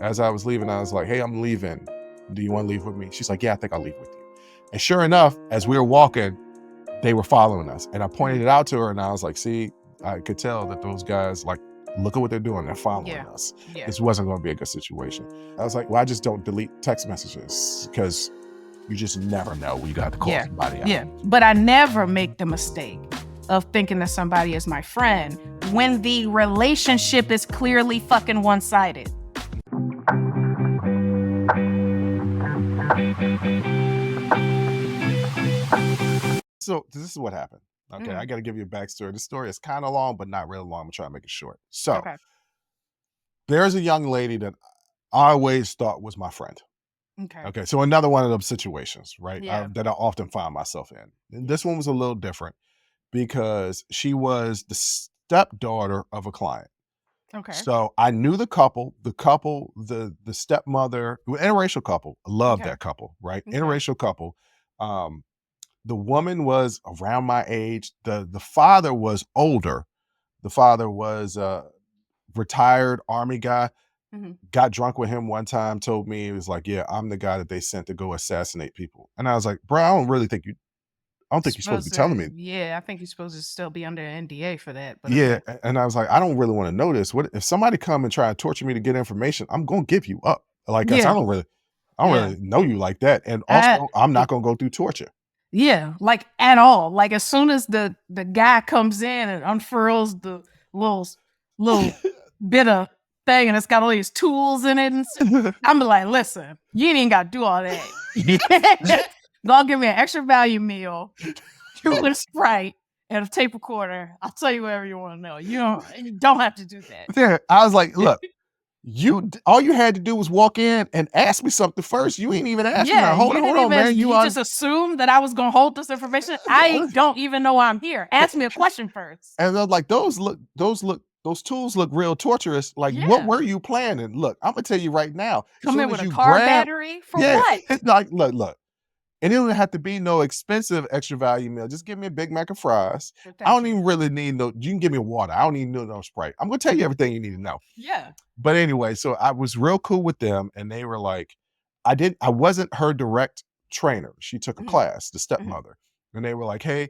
as I was leaving, I was like, hey, I'm leaving. Do you want to leave with me? She's like, yeah, I think I'll leave with you. And sure enough, as we were walking, they were following us. And I pointed it out to her and I was like, see, I could tell that those guys, like, look at what they're doing. They're following us. Yeah. This wasn't going to be a good situation. I was like, well, I just don't delete text messages because you just never know when you got to call somebody out. Yeah, but I never make the mistake of thinking that somebody is my friend when the relationship is clearly fucking one-sided. So this is what happened. Okay, I got to give you a backstory. The story is kind of long, but not real long. I'm going to try to make it short. So there's a young lady that I always thought was my friend. Okay, so another one of those situations, right, that I often find myself in. And this one was a little different because she was the stepdaughter of a client. Okay. So I knew the couple, the stepmother, interracial couple. I love that couple, right? Interracial couple. The woman was around my age. The father was older. The father was a retired Army guy. Got drunk with him one time, told me, he was like, yeah, I'm the guy that they sent to go assassinate people. And I was like, bro, I don't think you're supposed to be telling me. Yeah, I think you're supposed to still be under NDA for that. But yeah, and I was like, I don't really want to know this. What if somebody come and try to torture me to get information? I'm gonna give you up. Like, I don't really know you like that. And also, I'm not gonna go through torture. Yeah, like at all. Like as soon as the guy comes in and unfurls the little bit of thing and it's got all these tools in it, and I'm like, listen, you ain't got to do all that. Go give me an extra value meal, with a Sprite and a tape recorder. I'll tell you whatever you want to know. You don't have to do that. Yeah, I was like, look, all you had to do was walk in and ask me something first. You ain't even asked me. Hold on, man. You just assumed that I was gonna hold this information. I don't even know why I'm here. Ask me a question first. And they're like, those tools look real torturous. Like, what were you planning? Look, I'm gonna tell you right now. Come in with a car battery for what? Like, look. And it don't have to be no expensive extra value meal. Just give me a Big Mac and fries. I don't even really need you can give me water. I don't need no Sprite. I'm gonna tell you everything you need to know. Yeah. But anyway, so I was real cool with them, and they were like, I wasn't her direct trainer. She took a class, the stepmother, and they were like, hey,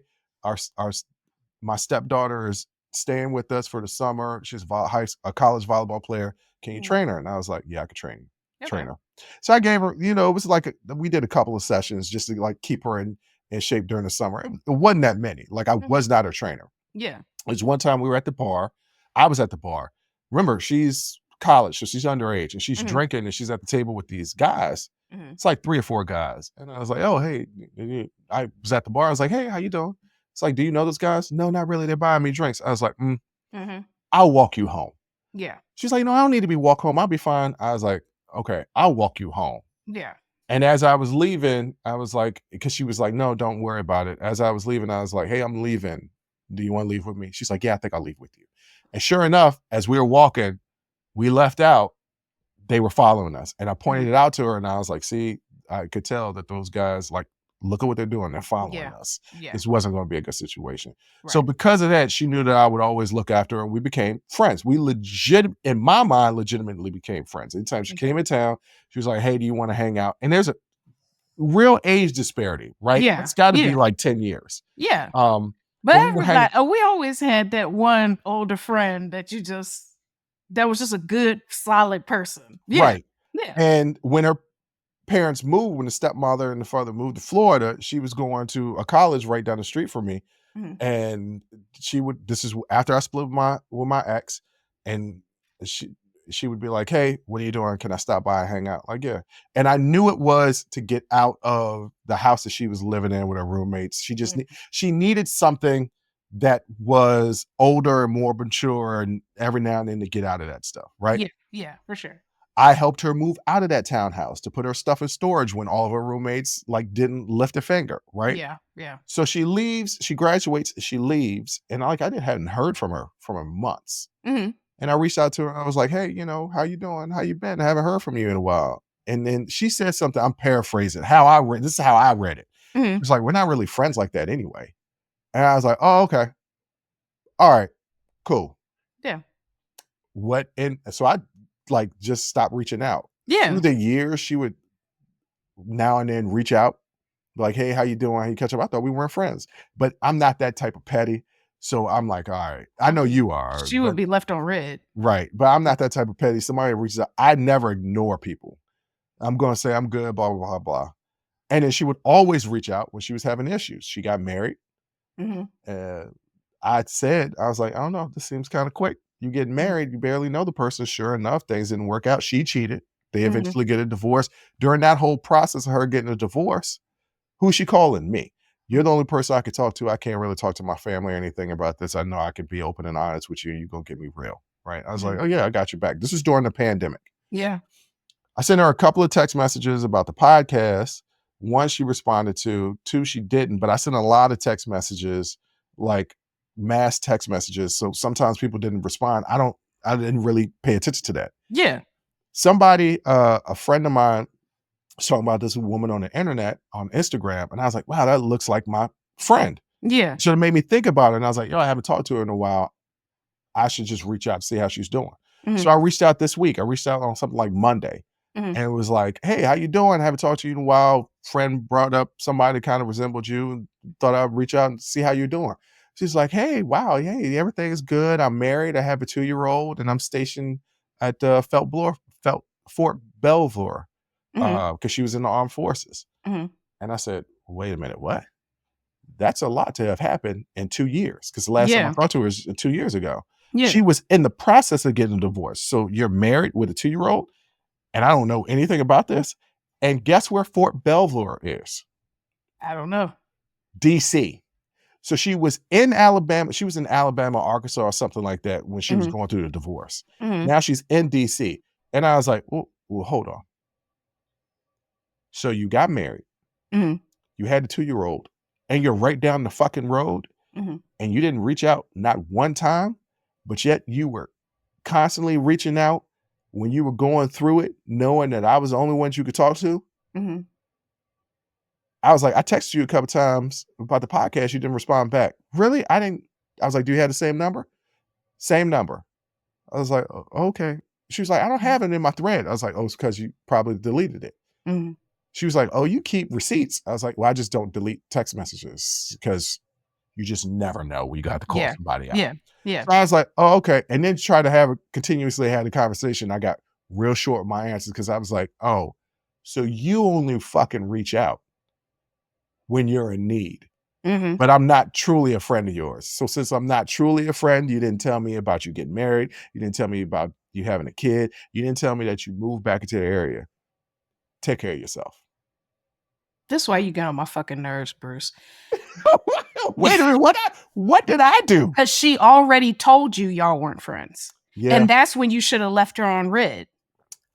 my stepdaughter is staying with us for the summer. She's a college volleyball player. Can you train her? And I was like, yeah, I could train her. So I gave her, it was like we did a couple of sessions just to like keep her in shape during the summer. It wasn't that many. Like I was not her trainer. Yeah. It was one time we were at the bar. I was at the bar. Remember, she's college, so she's underage, and she's drinking, and she's at the table with these guys. It's like 3 or 4 guys. And I was like, oh, hey, I was at the bar. I was like, hey, how you doing? It's like, do you know those guys? No, not really. They're buying me drinks. I was like, I'll walk you home. Yeah. She's like, no, I don't need to be walked home. I'll be fine. I was like, okay, I'll walk you home. Yeah. And as I was leaving, I was like, because she was like, no, don't worry about it. As I was leaving, I was like, hey, I'm leaving. Do you want to leave with me? She's like, yeah, I think I'll leave with you. And sure enough, as we were walking, we left out, they were following us. And I pointed it out to her and I was like, see, I could tell that those guys, like, look at what they're doing. They're following us. Yeah. This wasn't going to be a good situation. Right. So because of that, she knew that I would always look after her, and we became friends. We in my mind, legitimately became friends. Anytime she came in town, she was like, hey, do you want to hang out? And there's a real age disparity, right? Yeah. It's got to be like 10 years. Yeah. But we always had that one older friend that was just a good, solid person. Yeah. Right. Yeah. And when her parents moved, when the stepmother and the father moved to Florida, she was going to a college right down the street from me. And this is after I split with my ex, and she would be like, hey, what are you doing? Can I stop by and hang out? Like, yeah. And I knew it was to get out of the house that she was living in with her roommates. She needed something that was older and more mature, and every now and then to get out of that stuff, right? Yeah, for sure. I helped her move out of that townhouse to put her stuff in storage when all of her roommates like didn't lift a finger, right? Yeah. So she leaves, she graduates, she leaves, and I hadn't heard from her months. And I reached out to her and I was like, hey, how you doing? How you been? I haven't heard from you in a while. And then she said something, I'm paraphrasing, this is how I read it. It's like, we're not really friends like that anyway. And I was like, oh, okay. All right, cool. Yeah. So I like just stop reaching out. Yeah. Through the years, she would now and then reach out, like, "Hey, how you doing? How you catch up?" I thought we weren't friends, but I'm not that type of petty. So I'm like, all right, I know you are, She would be left on red. right, but I'm not that type of petty. Somebody reaches out, I never ignore people. I'm gonna say I'm good, blah blah blah blah. And then she would always reach out when she was having issues. She got married. Mm-hmm. I was like, I don't know, this seems kind of quick. You get married, you barely know the person. Sure enough, things didn't work out. She cheated. They eventually get a divorce. During that whole process of her getting a divorce, who's she calling? Me. You're the only person I could talk to. I can't really talk to my family or anything about this. I know I can be open and honest with you, and you're gonna get me real. Right. I was like, oh yeah, I got your back. This is during the pandemic. Yeah. I sent her a couple of text messages about the podcast. One she responded to, two she didn't, but I sent a lot of text messages, like mass text messages. So sometimes people didn't respond. I didn't really pay attention to that. Yeah. Somebody, a friend of mine was talking about this woman on the internet on Instagram. And I was like, wow, that looks like my friend. Yeah. So it made me think about it. And I was like, yo, I haven't talked to her in a while. I should just reach out to see how she's doing. Mhm. So I reached out this week. I reached out on something like Monday. Mhm. And it was like, hey, how you doing? I haven't talked to you in a while. Friend brought up somebody that kind of resembled you and thought I'd reach out and see how you're doing. She's like, hey, wow, hey, everything is good. I'm married. I have a 2-year-old and I'm stationed at Fort Belvoir Mhm. because she was in the armed forces. Mhm. And I said, wait a minute, what? That's a lot to have happened in 2 years because the last time I Yeah. talked to her was 2 years ago. Yeah. She was in the process of getting a divorce. So you're married with a 2-year-old, and I don't know anything about this. And guess where Fort Belvoir is? I don't know. DC. So she was in Alabama. She was in Alabama, Arkansas, or something like that when she was Mhm. going through the divorce. Mhm. Now she's in DC. And I was like, well, hold on. So you got married, Mhm. you had a 2-year-old, and you're right down the fucking road, Mhm. and you didn't reach out not one time, but yet you were constantly reaching out when you were going through it, knowing that I was the only one you could talk to. Mhm. I was like, I texted you a couple times about the podcast. You didn't respond back. Really? I didn't. I was like, do you have the same number? Same number. I was like, okay. She was like, I don't have it in my thread. I was like, oh, it's because you probably deleted it. Mhm. She was like, oh, you keep receipts. I was like, well, I just don't delete text messages because you just never know when you got to call Yeah. somebody out. Yeah. Yeah. So I was like, oh, okay. And then try to continuously have a conversation. I got real short with my answers because I was like, oh, so you only fucking reach out when you're in need. Mhm. But I'm not truly a friend of yours. So since I'm not truly a friend, you didn't tell me about you getting married. You didn't tell me about you having a kid. You didn't tell me that you moved back into the area. Take care of yourself. This is why you get on my fucking nerves, Bruce. Wait a minute. What did I do? Because she already told you y'all weren't friends. Yeah. And that's when you should have left her on red.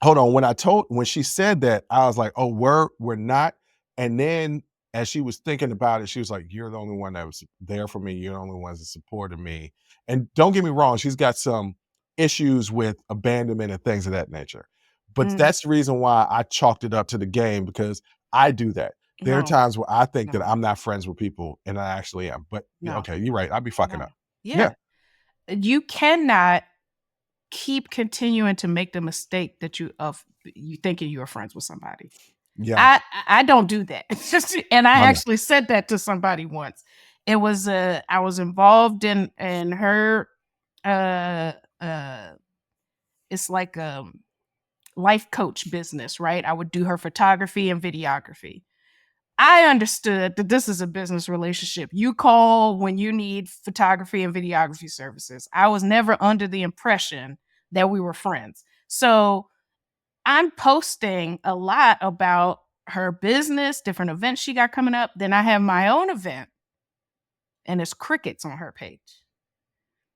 Hold on. When she said that, I was like, oh, we're not. And then as she was thinking about it, she was like, you're the only one that was there for me. You're the only ones that supported me. And don't get me wrong, she's got some issues with abandonment and things of that nature. But Mhm. that's the reason why I chalked it up to the game because I do that. There are No. times where I think that No. I'm not friends with people and I actually am. But No. okay, you're right. I'd be fucking No. up. Yeah. You cannot keep continuing to make the mistake that you thinking you are friends with somebody. Yeah. I don't do that. And I I know. actually said that to somebody once. It was I was involved in her it's like life coach business, right? I would do her photography and videography. I understood that this is a business relationship. You call when you need photography and videography services. I was never under the impression that we were friends. So I'm posting a lot about her business, different events she got coming up. Then I have my own event, and it's crickets on her page.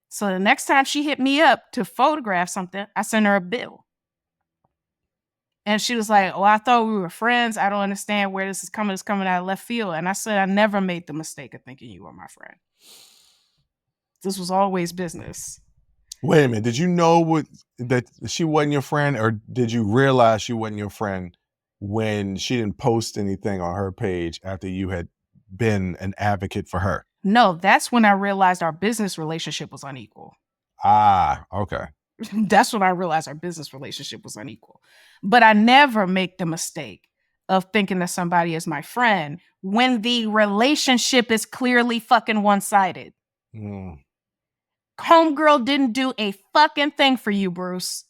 So the next time she hit me up to photograph something, I sent her a bill. And she was like, oh, I thought we were friends. I don't understand where this is coming. It's coming out of left field. And I said, I never made the mistake of thinking you were my friend. This was always business. Wait a minute. Did you know that she wasn't your friend, or did you realize she wasn't your friend when she didn't post anything on her page after you had been an advocate for her? No, that's when I realized our business relationship was unequal. Ah, okay. That's when I realized our business relationship was unequal. But I never make the mistake of thinking that somebody is my friend when the relationship is clearly fucking one-sided. Mm. Homegirl didn't do a fucking thing for you, Bruce.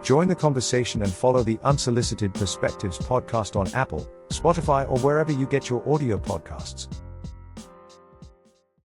Join the conversation and follow the Unsolicited Perspectives podcast on Apple, Spotify, or wherever you get your audio podcasts.